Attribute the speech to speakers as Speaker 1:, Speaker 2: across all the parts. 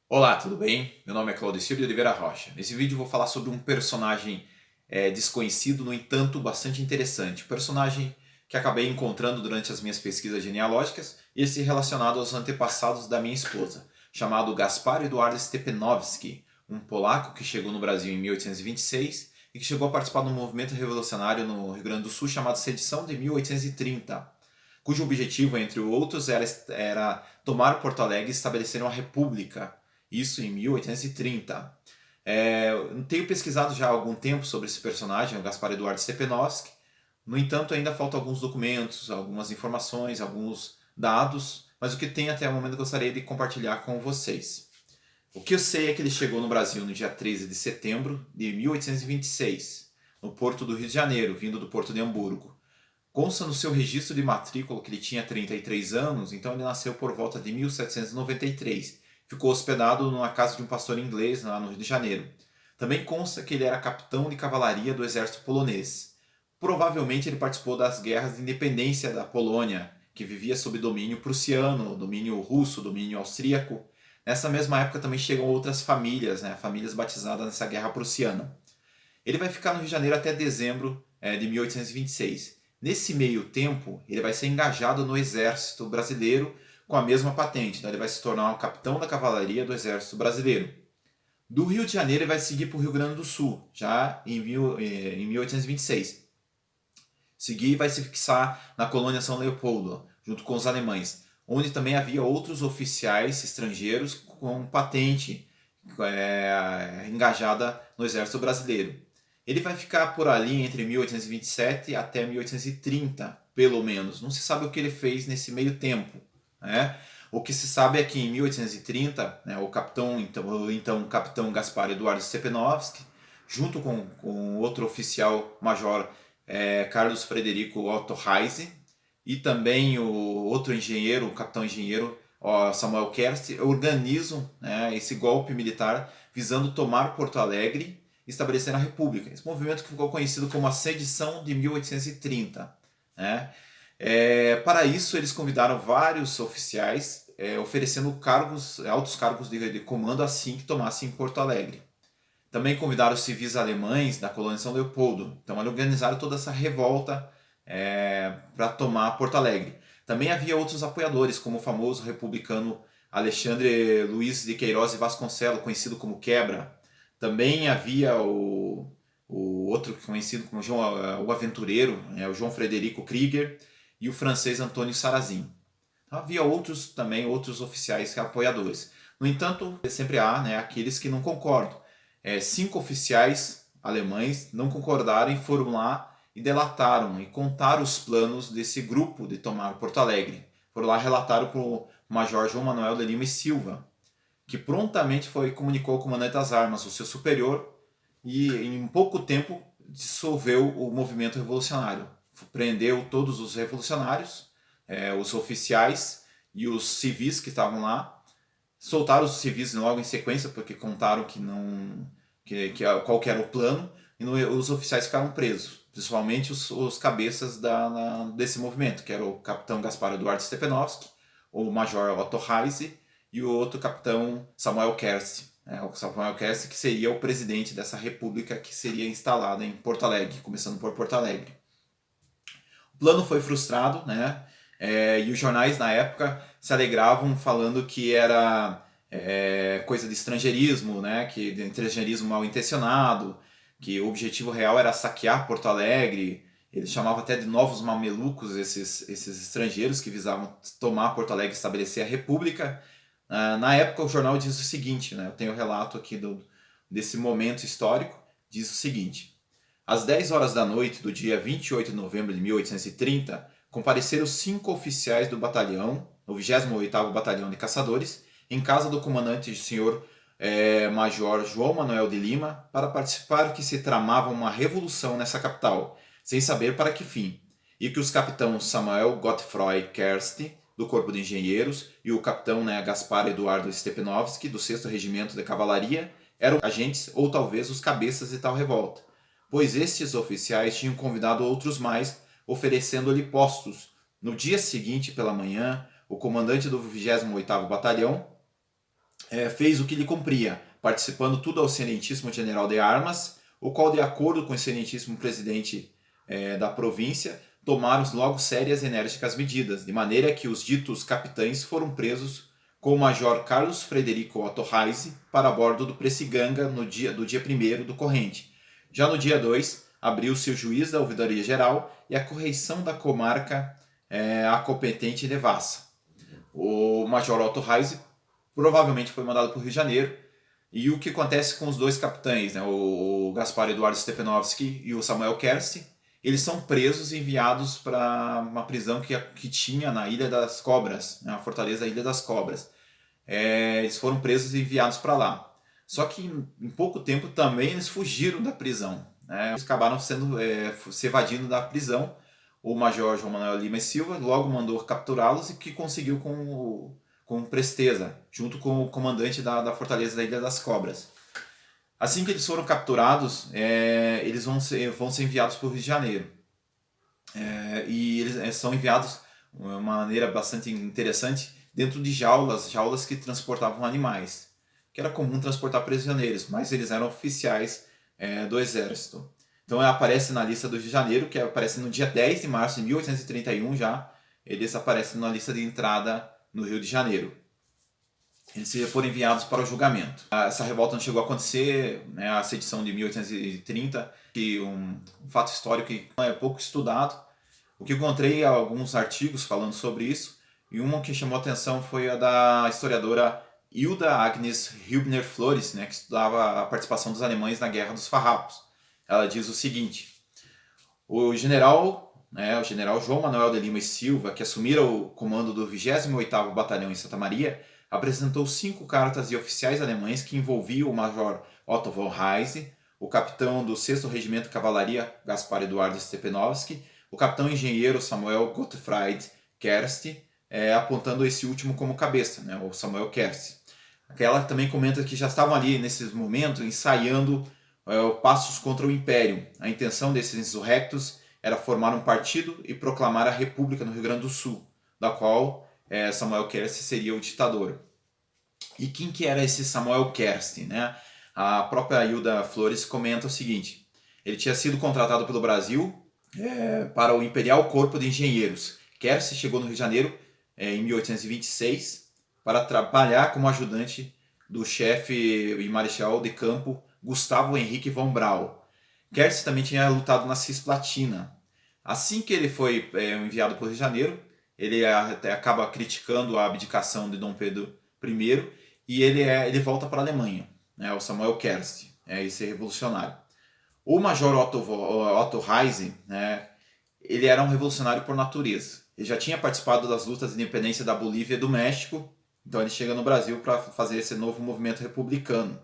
Speaker 1: Olá, tudo bem? Meu nome é Claudecir de Oliveira Rocha. Nesse vídeo eu vou falar sobre um personagem desconhecido, no entanto bastante interessante. Um personagem que acabei encontrando durante as minhas pesquisas genealógicas, esse relacionado aos antepassados da minha esposa, chamado Gaspar Eduardo Stepanowski, um polaco que chegou no Brasil em 1826 e que chegou a participar de um movimento revolucionário no Rio Grande do Sul chamado Sedição de 1830, cujo objetivo, entre outros, era tomar Porto Alegre e estabelecer uma república, isso em 1830. Eu tenho pesquisado já há algum tempo sobre esse personagem, o Gaspar Eduardo Stepanowski. No entanto, ainda faltam alguns documentos, algumas informações, alguns dados, mas o que tem até o momento eu gostaria de compartilhar com vocês. O que eu sei é que ele chegou no Brasil no dia 13 de setembro de 1826, no porto do Rio de Janeiro, vindo do porto de Hamburgo. Consta no seu registro de matrícula que ele tinha 33 anos, então ele nasceu por volta de 1793. Ficou hospedado numa casa de um pastor inglês lá no Rio de Janeiro. Também consta que ele era capitão de cavalaria do exército polonês. Provavelmente ele participou das guerras de independência da Polônia, que vivia sob domínio prussiano, domínio russo, domínio austríaco. Nessa mesma época também chegam outras famílias, famílias batizadas nessa guerra prussiana. Ele vai ficar no Rio de Janeiro até dezembro de 1826. Nesse meio tempo, ele vai ser engajado no exército brasileiro com a mesma patente. Então ele vai se tornar um capitão da cavalaria do exército brasileiro. Do Rio de Janeiro ele vai seguir para o Rio Grande do Sul, já em 1826. Seguir e vai se fixar na colônia São Leopoldo, junto com os alemães, onde também havia outros oficiais estrangeiros com patente engajada no exército brasileiro. Ele vai ficar por ali entre 1827 até 1830, pelo menos. Não se sabe o que ele fez nesse meio tempo, né? O que se sabe é que em 1830, o capitão, então o capitão Gaspar Eduardo Stepanowski, junto com outro oficial major, Carlos Frederico Otto Reise, e também o outro engenheiro, o capitão engenheiro Samuel Kerst, organizam, esse golpe militar visando tomar Porto Alegre e estabelecer a República. Esse movimento que ficou conhecido como a Sedição de 1830. Né? Para isso, eles convidaram vários oficiais, oferecendo altos cargos de comando assim que tomassem Porto Alegre. Também convidaram civis alemães da colônia São Leopoldo. Então, eles organizaram toda essa revolta para tomar Porto Alegre. Também havia outros apoiadores, como o famoso republicano Alexandre Luiz de Queiroz e Vasconcelos, conhecido como Quebra. Também havia o outro conhecido como o aventureiro, o João Frederico Krieger, e o francês Antônio Sarrazin. Então, havia outros oficiais apoiadores. No entanto, sempre há aqueles que não concordam. 5 oficiais alemães não concordaram e foram lá e delataram e contaram os planos desse grupo de tomar Porto Alegre. Foram lá e relataram para o Major João Manuel de Lima e Silva, que prontamente comunicou ao comandante das armas, o seu superior, e em pouco tempo dissolveu o movimento revolucionário. Prendeu todos os revolucionários, os oficiais e os civis que estavam lá. Soltaram os civis logo em sequência, porque contaram qual que era o plano, e os oficiais ficaram presos, principalmente os cabeças desse movimento, que era o capitão Gaspar Eduardo Stepanowski, o major Otto Reise e o outro capitão Samuel Kerst. O Samuel Kerst, que seria o presidente dessa república que seria instalada em Porto Alegre, começando por Porto Alegre. O plano foi frustrado, e os jornais na época se alegravam falando que era coisa de estrangeirismo, que de estrangeirismo mal intencionado, que o objetivo real era saquear Porto Alegre. Eles chamavam até de novos mamelucos esses estrangeiros que visavam tomar Porto Alegre e estabelecer a república. Na época o jornal diz o seguinte, eu tenho o relato aqui desse momento histórico, diz o seguinte: às 10 horas da noite do dia 28 de novembro de 1830, compareceram 5 oficiais do batalhão, o 28º Batalhão de Caçadores, em casa do comandante Sr. Major João Manuel de Lima, para participar que se tramava uma revolução nessa capital, sem saber para que fim, e que os capitães Samuel Godfroy Kerst, do Corpo de Engenheiros, e o capitão Gaspar Eduardo Stepanowski, do 6º Regimento de Cavalaria, eram agentes ou talvez os cabeças de tal revolta, pois estes oficiais tinham convidado outros mais, oferecendo-lhe postos. No dia seguinte, pela manhã, o comandante do 28º Batalhão fez o que lhe cumpria, participando tudo ao excelentíssimo general de armas, o qual, de acordo com o excelentíssimo presidente da província, tomaram logo sérias e enérgicas medidas, de maneira que os ditos capitães foram presos com o major Carlos Frederico Otto Reise para bordo do Pressiganga do dia 1º do corrente. Já no dia 2, abriu-se o juiz da ouvidoria geral e a correição da comarca a competente devassa. O major Otto Reise provavelmente foi mandado para o Rio de Janeiro. E o que acontece com os dois capitães, né, o Gaspar Eduardo Stepanovski e o Samuel Kerst, eles são presos e enviados para uma prisão que tinha na Ilha das Cobras, né, a fortaleza da Ilha das Cobras. Eles foram presos e enviados para lá. Só que em pouco tempo também eles fugiram da prisão. Né? Eles acabaram se evadindo da prisão. O major João Manuel Lima e Silva logo mandou capturá-los e que conseguiu com presteza, junto com o comandante da fortaleza da Ilha das Cobras. Assim que eles foram capturados, eles vão ser enviados para o Rio de Janeiro. E eles são enviados de uma maneira bastante interessante dentro de jaulas que transportavam animais, que era comum transportar prisioneiros, mas eles eram oficiais do exército. Então aparece na lista do Rio de Janeiro, que aparece no dia 10 de março de 1831 já, eles aparecem na lista de entrada no Rio de Janeiro. Eles foram enviados para o julgamento. Essa revolta não chegou a acontecer, né, a sedição de 1830, que um fato histórico que é pouco estudado. O que eu encontrei alguns artigos falando sobre isso, e uma que chamou a atenção foi a da historiadora Hilda Agnes Hübner Flores, né, que estudava a participação dos alemães na Guerra dos Farrapos. Ela diz o seguinte: o general João Manuel de Lima e Silva, que assumira o comando do 28º Batalhão em Santa Maria, apresentou 5 cartas de oficiais alemães que envolviam o major Otto von Reise, o capitão do 6º Regimento de Cavalaria Gaspar Eduardo Stepanovski, o capitão engenheiro Samuel Gottfried Kerst, apontando esse último como cabeça, né, o Samuel Kerst. Ela também comenta que já estavam ali, nesse momento, ensaiando passos contra o Império. A intenção desses insurrectos era formar um partido e proclamar a República no Rio Grande do Sul, da qual Samuel Kerst seria o ditador. E quem que era esse Samuel Kerst? Né? A própria Hilda Flores comenta o seguinte: ele tinha sido contratado pelo Brasil para o Imperial Corpo de Engenheiros. Kerst chegou no Rio de Janeiro em 1826 para trabalhar como ajudante do chefe e marechal de campo Gustavo Henrique von Brau. Kerst também tinha lutado na Cisplatina. Assim que ele foi enviado para o Rio de Janeiro, ele até acaba criticando a abdicação de Dom Pedro I e ele volta para a Alemanha, né, o Samuel Kerst, esse revolucionário. O major Otto Reise, né, ele era um revolucionário por natureza. Ele já tinha participado das lutas de independência da Bolívia e do México, então ele chega no Brasil para fazer esse novo movimento republicano.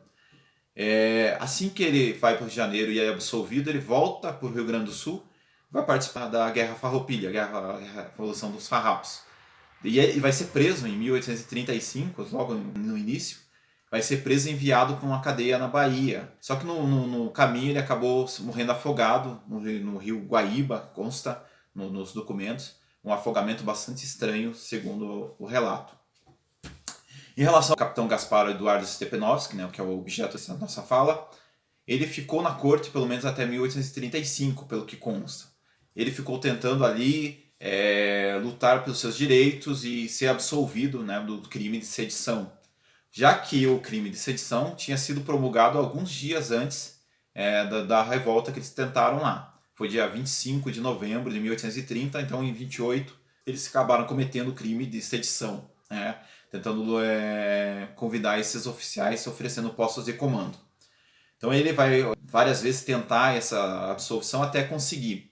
Speaker 1: Assim que ele vai para o Rio de Janeiro e é absolvido, ele volta para o Rio Grande do Sul, vai participar da Guerra Farroupilha, a Revolução dos Farrapos. E vai ser preso em 1835, logo no início, vai ser preso e enviado para uma cadeia na Bahia. Só que no caminho ele acabou morrendo afogado no rio Guaíba, consta nos documentos, um afogamento bastante estranho, segundo o relato. Em relação ao capitão Gaspar Eduardo Stepanovski, né, que é o objeto dessa nossa fala, ele ficou na corte pelo menos até 1835, pelo que consta. Ele ficou tentando ali lutar pelos seus direitos e ser absolvido, né, do crime de sedição, já que o crime de sedição tinha sido promulgado alguns dias antes da revolta que eles tentaram lá. Foi dia 25 de novembro de 1830, então em 28 eles acabaram cometendo o crime de sedição, né, tentando convidar esses oficiais oferecendo postos de comando. Então ele vai várias vezes tentar essa absolvição até conseguir.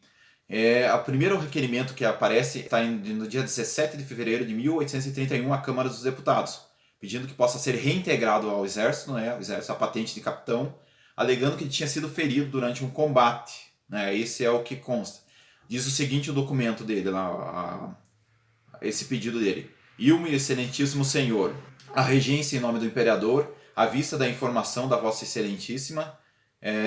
Speaker 1: O primeiro requerimento que aparece está no dia 17 de fevereiro de 1831 à Câmara dos Deputados, pedindo que possa ser reintegrado ao Exército, né, o Exército, a patente de capitão, alegando que ele tinha sido ferido durante um combate. Né, esse é o que consta. Diz o seguinte o documento dele, esse pedido dele: Ilmo excelentíssimo senhor, a regência em nome do imperador, à vista da informação da vossa excelentíssima,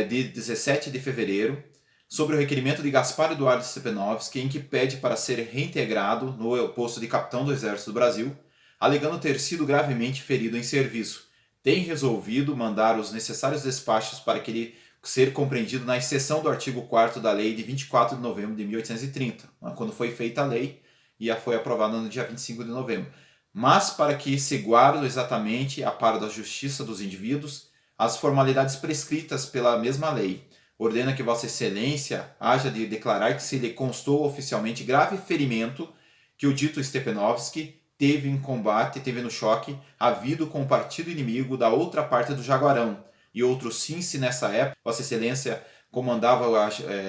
Speaker 1: de 17 de fevereiro, sobre o requerimento de Gaspar Eduardo Stepanovski, em que pede para ser reintegrado no posto de capitão do Exército do Brasil, alegando ter sido gravemente ferido em serviço. Tem resolvido mandar os necessários despachos para que ele ser compreendido na exceção do artigo 4º da Lei de 24 de novembro de 1830, quando foi feita a lei e foi aprovada no dia 25 de novembro. Mas para que se guarde exatamente, a par da justiça dos indivíduos, as formalidades prescritas pela mesma lei, ordena que Vossa Excelência haja de declarar que se lhe constou oficialmente grave ferimento que o dito Stepanovski teve em combate, teve no choque, havido com o partido inimigo da outra parte do Jaguarão, e outro sim, se nessa época Vossa Excelência comandava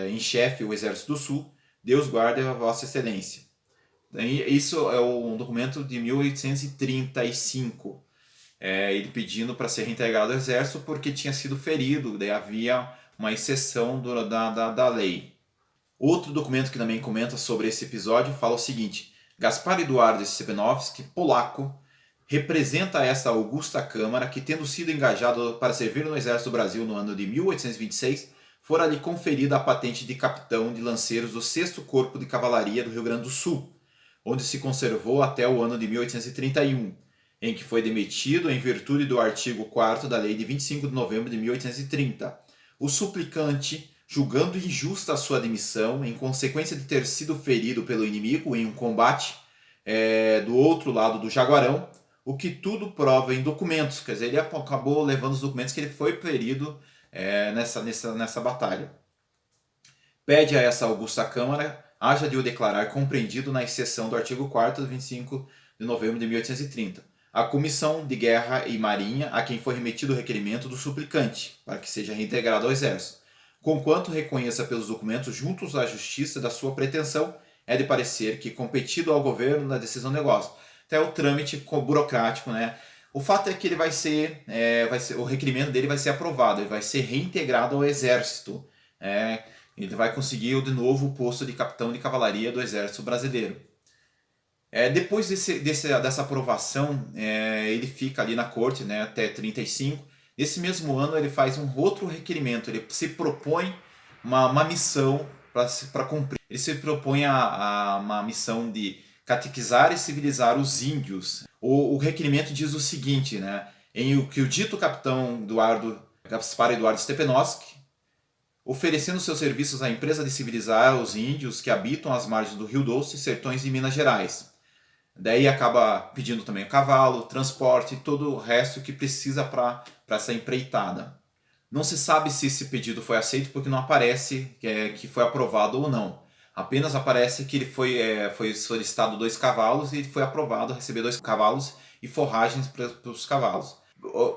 Speaker 1: em chefe o Exército do Sul, Deus guarde a Vossa Excelência. Isso é um documento de 1835, ele pedindo para ser reintegrado ao Exército porque tinha sido ferido, daí havia uma exceção da lei. Outro documento que também comenta sobre esse episódio fala o seguinte: Gaspar Eduardo Stepanovski, polaco, representa esta augusta Câmara que, tendo sido engajado para servir no Exército do Brasil no ano de 1826, fora lhe conferida a patente de capitão de lanceiros do 6º Corpo de Cavalaria do Rio Grande do Sul, onde se conservou até o ano de 1831, em que foi demitido em virtude do artigo 4º da Lei de 25 de novembro de 1830. O suplicante, julgando injusta a sua demissão, em consequência de ter sido ferido pelo inimigo em um combate do outro lado do Jaguarão, o que tudo prova em documentos, quer dizer, ele acabou levando os documentos que ele foi ferido nessa batalha. Pede a essa augusta Câmara, haja de o declarar compreendido na exceção do artigo 4º de 25 de novembro de 1830. A Comissão de Guerra e Marinha, a quem foi remetido o requerimento do suplicante, para que seja reintegrado ao Exército, conquanto reconheça pelos documentos juntos à Justiça da sua pretensão, é de parecer que, competido ao governo na decisão do negócio. Até o trâmite burocrático, né? O fato é que ele o requerimento dele vai ser aprovado, ele vai ser reintegrado ao Exército. Ele vai conseguir de novo o posto de capitão de cavalaria do Exército Brasileiro. Depois dessa aprovação, ele fica ali na corte, né, até 35. Nesse mesmo ano ele faz um outro requerimento, ele se propõe uma missão para cumprir. Ele se propõe uma missão de catequizar e civilizar os índios. O requerimento diz o seguinte, né, em que o dito capitão Gaspar Eduardo Stepanovski, oferecendo seus serviços à empresa de civilizar os índios que habitam as margens do Rio Doce e sertões de Minas Gerais. Daí acaba pedindo também o cavalo, transporte e todo o resto que precisa para essa empreitada. Não se sabe se esse pedido foi aceito porque não aparece que foi aprovado ou não. Apenas aparece que ele foi solicitado 2 cavalos e ele foi aprovado a receber 2 cavalos e forragens para os cavalos.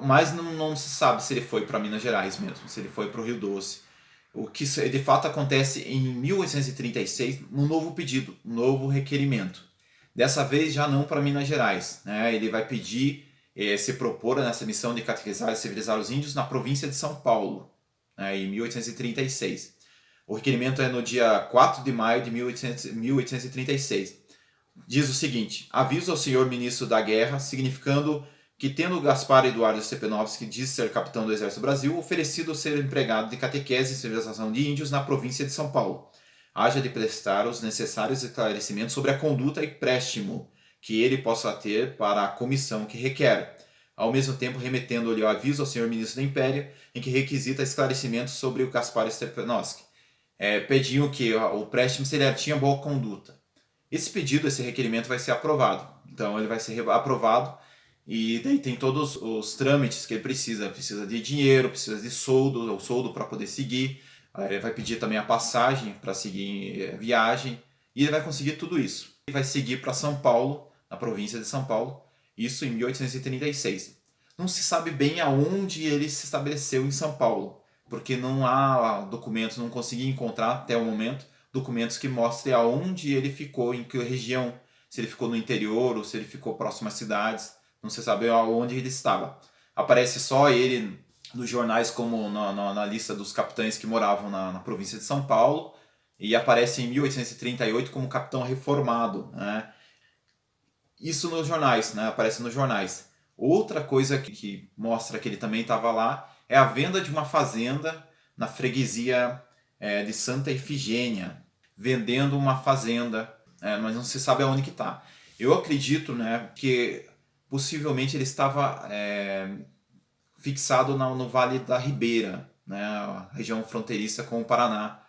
Speaker 1: Mas não se sabe se ele foi para Minas Gerais mesmo, se ele foi para o Rio Doce. O que de fato acontece em 1836, um novo pedido, um novo requerimento. Dessa vez já não para Minas Gerais, né? Ele vai pedir, se propor nessa missão de catequizar e civilizar os índios na província de São Paulo, né, em 1836. O requerimento é no dia 4 de maio de 1836. Diz o seguinte: aviso ao senhor ministro da Guerra, significando que, tendo Gaspar Eduardo Stepanovski, diz ser capitão do Exército do Brasil, oferecido ser empregado de catequese e civilização de índios na província de São Paulo, haja de prestar os necessários esclarecimentos sobre a conduta e préstimo que ele possa ter para a comissão que requer, ao mesmo tempo remetendo-lhe o aviso ao senhor ministro do Império, em que requisita esclarecimentos sobre o Gaspar Stepanovski. Pediam que o préstimo se ele tinha boa conduta. Esse pedido, esse requerimento vai ser aprovado. Então ele vai ser aprovado e daí tem todos os trâmites que ele precisa. Precisa de dinheiro, precisa de soldo, o soldo para poder seguir. Ele vai pedir também a passagem para seguir viagem e ele vai conseguir tudo isso. Ele vai seguir para São Paulo, na província de São Paulo, isso em 1836. Não se sabe bem aonde ele se estabeleceu em São Paulo, porque não há documentos, não consegui encontrar até o momento documentos que mostrem aonde ele ficou, em que região, se ele ficou no interior ou se ele ficou próximo às cidades, não se sabe aonde ele estava. Aparece só ele nos jornais como na lista dos capitães que moravam na província de São Paulo, e aparece em 1838 como capitão reformado, né? Isso nos jornais, né? Aparece nos jornais. Outra coisa que mostra que ele também estava lá é a venda de uma fazenda na freguesia de Santa Efigênia, vendendo uma fazenda, mas não se sabe aonde que está. Eu acredito, né, que possivelmente ele estava fixado no Vale da Ribeira, né, a região fronteiriça com o Paraná,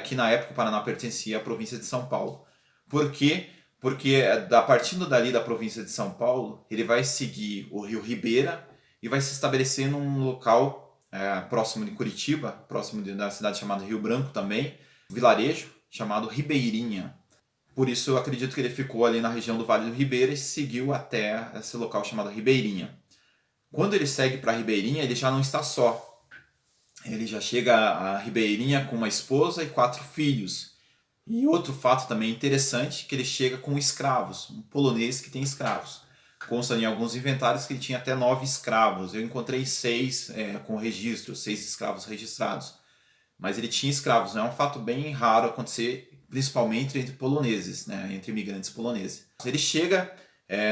Speaker 1: que na época o Paraná pertencia à província de São Paulo. Por quê? Porque partindo dali da província de São Paulo, ele vai seguir o rio Ribeira e vai se estabelecer num local próximo de Curitiba, próximo da cidade chamada Rio Branco também, um vilarejo chamado Ribeirinha. Por isso eu acredito que ele ficou ali na região do Vale do Ribeira e seguiu até esse local chamado Ribeirinha. Quando ele segue para Ribeirinha, ele já não está só. Ele já chega a Ribeirinha com uma esposa e 4 filhos. E outro fato também interessante, que ele chega com escravos, um polonês que tem escravos. Consta em alguns inventários que ele tinha até 9 escravos. Eu encontrei 6 com registro, 6 escravos registrados. Mas ele tinha escravos, é um fato bem raro acontecer, principalmente entre poloneses, né, entre imigrantes poloneses. Ele chega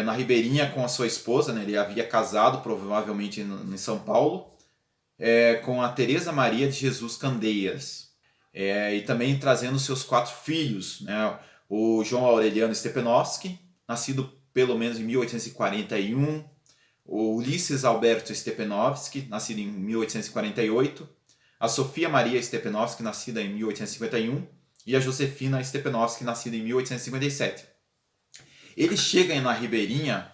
Speaker 1: na Ribeirinha com a sua esposa, né, ele havia casado provavelmente em São Paulo, com a Teresa Maria de Jesus Candeias, e também trazendo seus 4 filhos, né, o João Aureliano Stepanowski, nascido pelo menos em 1841, o Ulisses Alberto Stepanowski, nascido em 1848, a Sofia Maria Stepanowski, nascida em 1851, e a Josefina Stepanowski, nascida em 1857. Ele chega na Ribeirinha,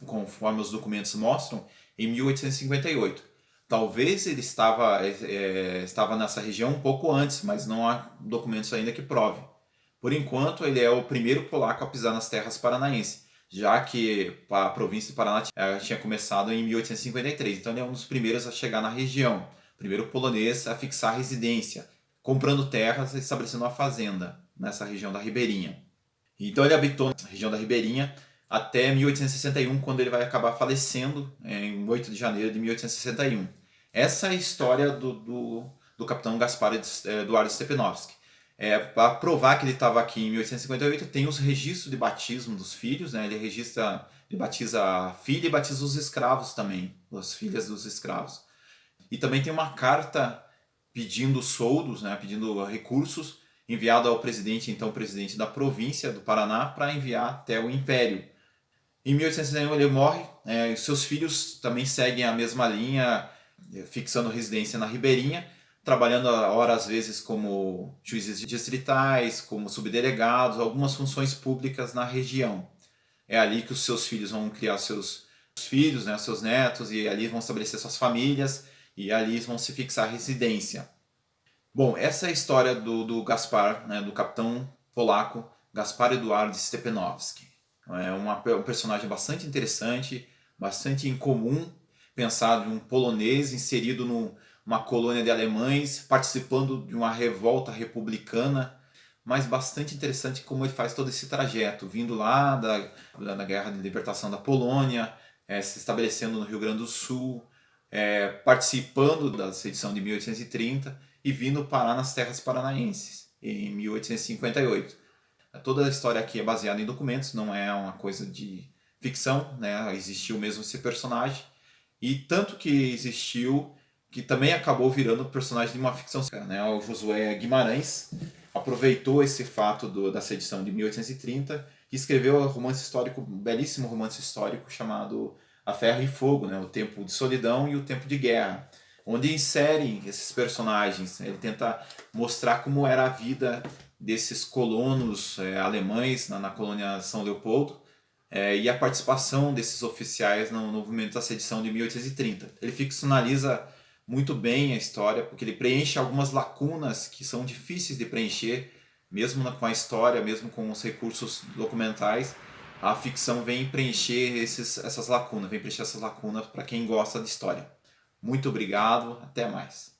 Speaker 1: conforme os documentos mostram, em 1858. Talvez ele estava nessa região um pouco antes, mas não há documentos ainda que prove. Por enquanto, ele é o primeiro polaco a pisar nas terras paranaenses, já que a província do Paraná tinha começado em 1853. Então ele é um dos primeiros a chegar na região. Primeiro polonês a fixar residência, comprando terras e estabelecendo uma fazenda nessa região da Ribeirinha. Então ele habitou na região da Ribeirinha até 1861, quando ele vai acabar falecendo em 8 de janeiro de 1861. Essa é a história do capitão Gaspar Eduardo Stepanowski. Para provar que ele estava aqui em 1858, tem os registros de batismo dos filhos, né? Ele batiza a filha e batiza os escravos também, as filhas dos escravos. E também tem uma carta pedindo soldos, né, pedindo recursos, enviada ao presidente, então presidente da província do Paraná, para enviar até o Império. Em 1861 ele morre, e seus filhos também seguem a mesma linha, fixando residência na Ribeirinha, trabalhando às vezes como juízes distritais, como subdelegados, algumas funções públicas na região. É ali que os seus filhos vão criar seus filhos, né, seus netos, e ali vão estabelecer suas famílias, e ali vão se fixar residência. Bom, essa é a história do Gaspar, né, do capitão polaco Gaspar Eduardo Stepanowski. É um personagem bastante interessante, bastante incomum, pensar de um polonês inserido numa colônia de alemães, participando de uma revolta republicana, mas bastante interessante como ele faz todo esse trajeto, vindo lá da Guerra de Libertação da Polônia, se estabelecendo no Rio Grande do Sul, participando da sedição de 1830 e vindo parar nas terras paranaenses em 1858. Toda a história aqui é baseada em documentos, não é uma coisa de ficção, né? Existiu mesmo esse personagem, e tanto que existiu que também acabou virando personagem de uma ficção, né? O Josué Guimarães aproveitou esse fato da sedição de 1830 e escreveu um belíssimo romance histórico chamado A Ferro e Fogo, né? O Tempo de Solidão e o Tempo de Guerra, onde insere esses personagens. Ele tenta mostrar como era a vida desses colonos alemães na colônia São Leopoldo, e a participação desses oficiais no movimento da sedição de 1830. Ele ficcionaliza muito bem a história, porque ele preenche algumas lacunas que são difíceis de preencher, mesmo com a história, mesmo com os recursos documentais. A ficção vem preencher essas lacunas para quem gosta de história. Muito obrigado, até mais.